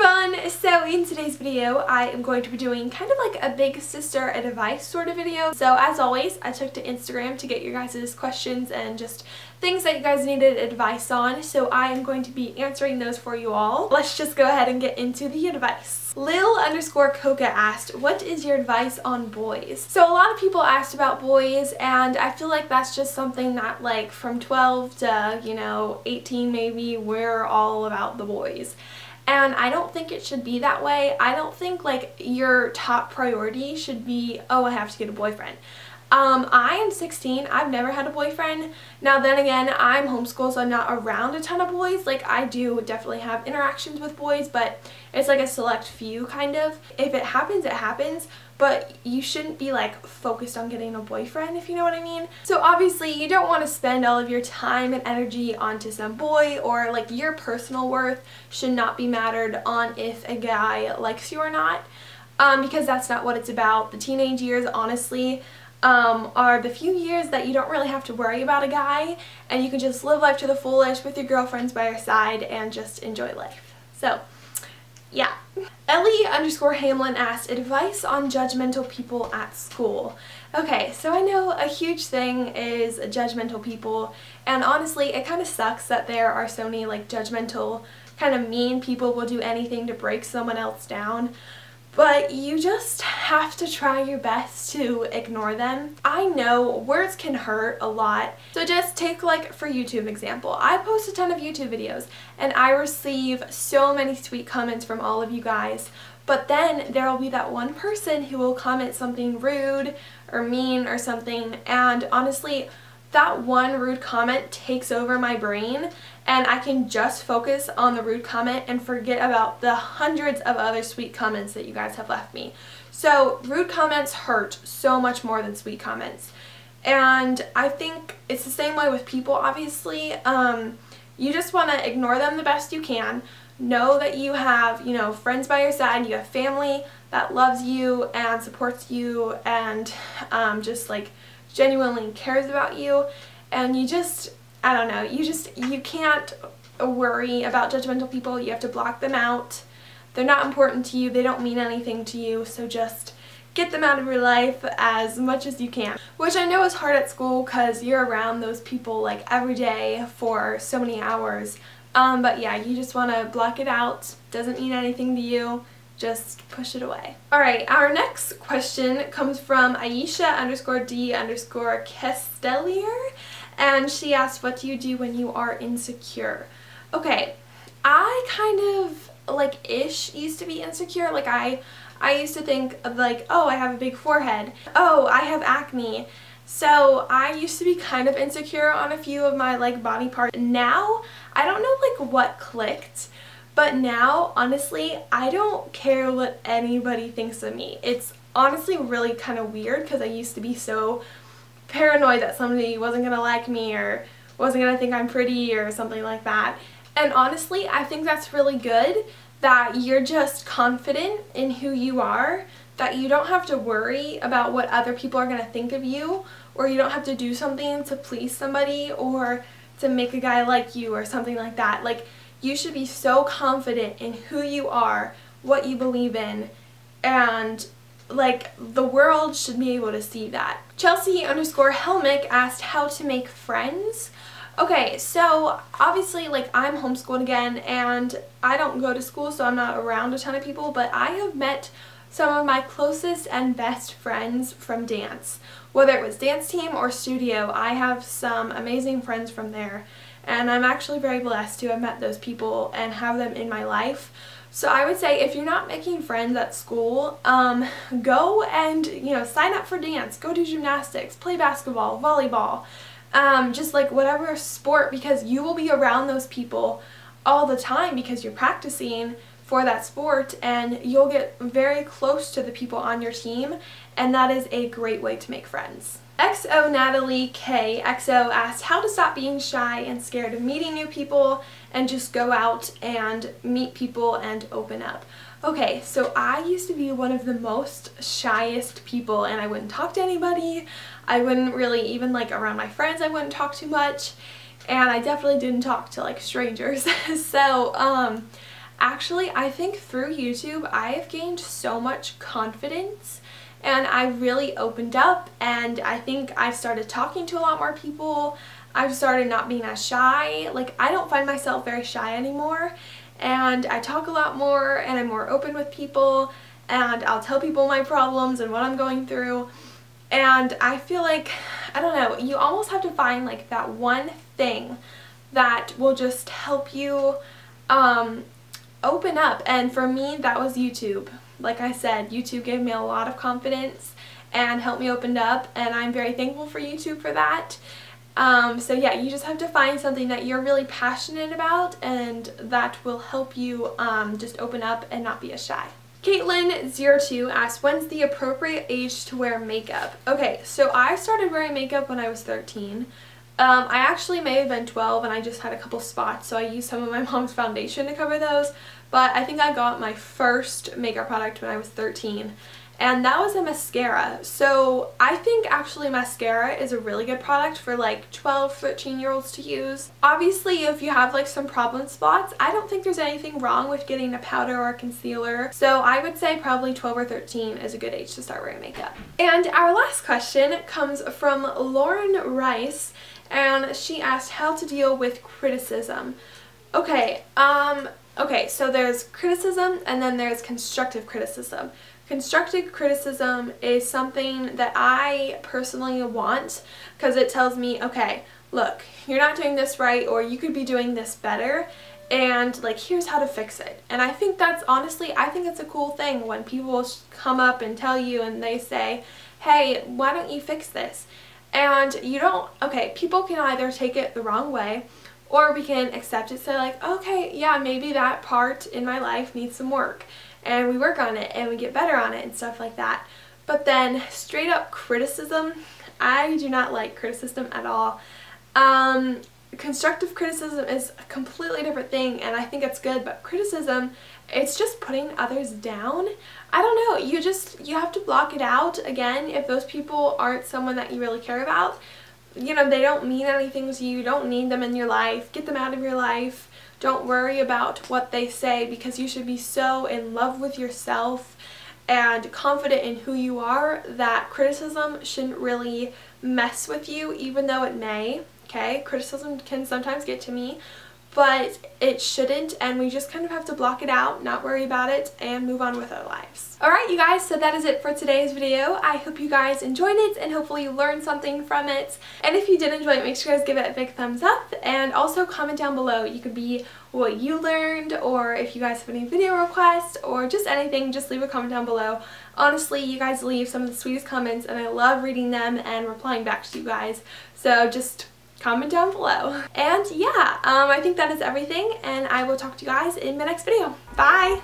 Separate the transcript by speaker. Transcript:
Speaker 1: everyone! So in today's video I am going to be doing kind of like a big sister advice sort of video. So as always, I took to Instagram to get your guys' questions and just things that you guys needed advice on. So I am going to be answering those for you all. Let's just go ahead and get into the advice. Lil_Coca asked, what is your advice on boys? So a lot of people asked about boys, and I feel like that's just something that like from 12 to 18 maybe, we're all about the boys. And I don't think it should be that way. I don't think like your top priority should be, oh, I have to get a boyfriend. I am 16. I've never had a boyfriend. Now then again, I'm homeschooled, so I'm not around a ton of boys. Like I do definitely have interactions with boys, but it's like a select few kind of. If it happens, it happens. But you shouldn't be like focused on getting a boyfriend, if you know what I mean. So obviously you don't want to spend all of your time and energy onto some boy, or like your personal worth should not be mattered on if a guy likes you or not, because that's not what it's about. The teenage years, honestly, are the few years that you don't really have to worry about a guy, and you can just live life to the fullest with your girlfriends by your side and just enjoy life. So yeah. Ellie_Hamlin asked, advice on judgmental people at school. Okay, so I know a huge thing is judgmental people, and honestly it kind of sucks that there are so many like judgmental, kind of mean people who will do anything to break someone else down. But you just have to try your best to ignore them. I know words can hurt a lot. So just take like for YouTube example. I post a ton of YouTube videos and I receive so many sweet comments from all of you guys. But then there will be that one person who will comment something rude or mean or something, and honestly that one rude comment takes over my brain, and I can just focus on the rude comment and forget about the hundreds of other sweet comments that you guys have left me. So rude comments hurt so much more than sweet comments. And I think it's the same way with people, obviously. You just want to ignore them the best you can. Know that you have, friends by your side, you have family that loves you and supports you and just like genuinely cares about you, and you just, I don't know, you can't worry about judgmental people. You have to block them out. They're not important to you. They don't mean anything to you, so just get them out of your life as much as you can. Which I know is hard at school because you're around those people like every day for so many hours. But yeah, you just want to block it out. Doesn't mean anything to you. Just push it away. Alright, our next question comes from Aisha_D_Castellier, and she asked, what do you do when you are insecure? Okay, I kind of like used to be insecure. Like I used to think of like, oh, I have a big forehead. Oh, I have acne. So I used to be kind of insecure on a few of my like body parts. Now, I don't know like what clicked, but now, honestly, I don't care what anybody thinks of me. It's honestly really kind of weird because I used to be so paranoid that somebody wasn't going to like me or wasn't going to think I'm pretty or something like that. And honestly, I think that's really good that you're just confident in who you are, that you don't have to worry about what other people are going to think of you, or you don't have to do something to please somebody or to make a guy like you or something like that. Like, you should be so confident in who you are, what you believe in, and like the world should be able to see that. Chelsea_Helmick asked how to make friends. Okay, so obviously like I'm homeschooled again and I don't go to school, so I'm not around a ton of people, but I have met some of my closest and best friends from dance. Whether it was dance team or studio, I have some amazing friends from there. And I'm actually very blessed to have met those people and have them in my life. So I would say if you're not making friends at school, go and, sign up for dance, go do gymnastics, play basketball, volleyball, just like whatever sport, because you will be around those people all the time because you're practicing for that sport, and you'll get very close to the people on your team, and that is a great way to make friends. XO Natalie K XO asked how to stop being shy and scared of meeting new people and just go out and meet people and open up. Okay, so I used to be one of the most shyest people, and I wouldn't talk to anybody. I wouldn't really, even like around my friends, I wouldn't talk too much, and I definitely didn't talk to like strangers. So Actually, I think through YouTube I have gained so much confidence, and I really opened up, and I think I've started talking to a lot more people. I've started not being as shy. Like, I don't find myself very shy anymore, and I talk a lot more, and I'm more open with people, and I'll tell people my problems and what I'm going through. And I feel like, I don't know, you almost have to find like that one thing that will just help you open up. And for me, that was YouTube. Like I said, YouTube gave me a lot of confidence and helped me open up, and I'm very thankful for YouTube for that. So yeah, you just have to find something that you're really passionate about, and that will help you just open up and not be as shy. Caitlin02 asked, when's the appropriate age to wear makeup? Okay, so I started wearing makeup when I was 13. I actually may have been 12 and I just had a couple spots, so I used some of my mom's foundation to cover those. But I think I got my first makeup product when I was 13. And that was a mascara. So I think actually mascara is a really good product for like 12, 13-year-olds to use. Obviously, if you have like some problem spots, I don't think there's anything wrong with getting a powder or a concealer. So I would say probably 12 or 13 is a good age to start wearing makeup. And our last question comes from Lauren Rice, and she asked how to deal with criticism. Okay, so there's criticism and then there's constructive criticism. Constructive criticism is something that I personally want, because it tells me, okay, look, you're not doing this right, or you could be doing this better, and like, here's how to fix it. And I think that's, honestly, I think it's a cool thing when people come up and tell you and they say, hey, why don't you fix this? And you don't, okay, people can either take it the wrong way, or we can accept it, say like, okay, yeah, maybe that part in my life needs some work, and we work on it and we get better on it and stuff like that. But then straight up criticism, I do not like criticism at all. Constructive criticism is a completely different thing, and I think it's good, but criticism, it's just putting others down. I don't know, you have to block it out. Again, if those people aren't someone that you really care about, you know, they don't mean anything to you, you don't need them in your life, get them out of your life. Don't worry about what they say, because you should be so in love with yourself and confident in who you are that criticism shouldn't really mess with you, even though it may. Okay, criticism can sometimes get to me, but it shouldn't, and we just kind of have to block it out, not worry about it, and move on with our lives. Alright you guys, so that is it for today's video. I hope you guys enjoyed it, and hopefully you learned something from it. And if you did enjoy it, make sure you guys give it a big thumbs up, and also comment down below. You could be what you learned, or if you guys have any video requests, or just anything, just leave a comment down below. Honestly, you guys leave some of the sweetest comments, and I love reading them and replying back to you guys. So just comment down below. And yeah, I think that is everything, and I will talk to you guys in my next video. Bye!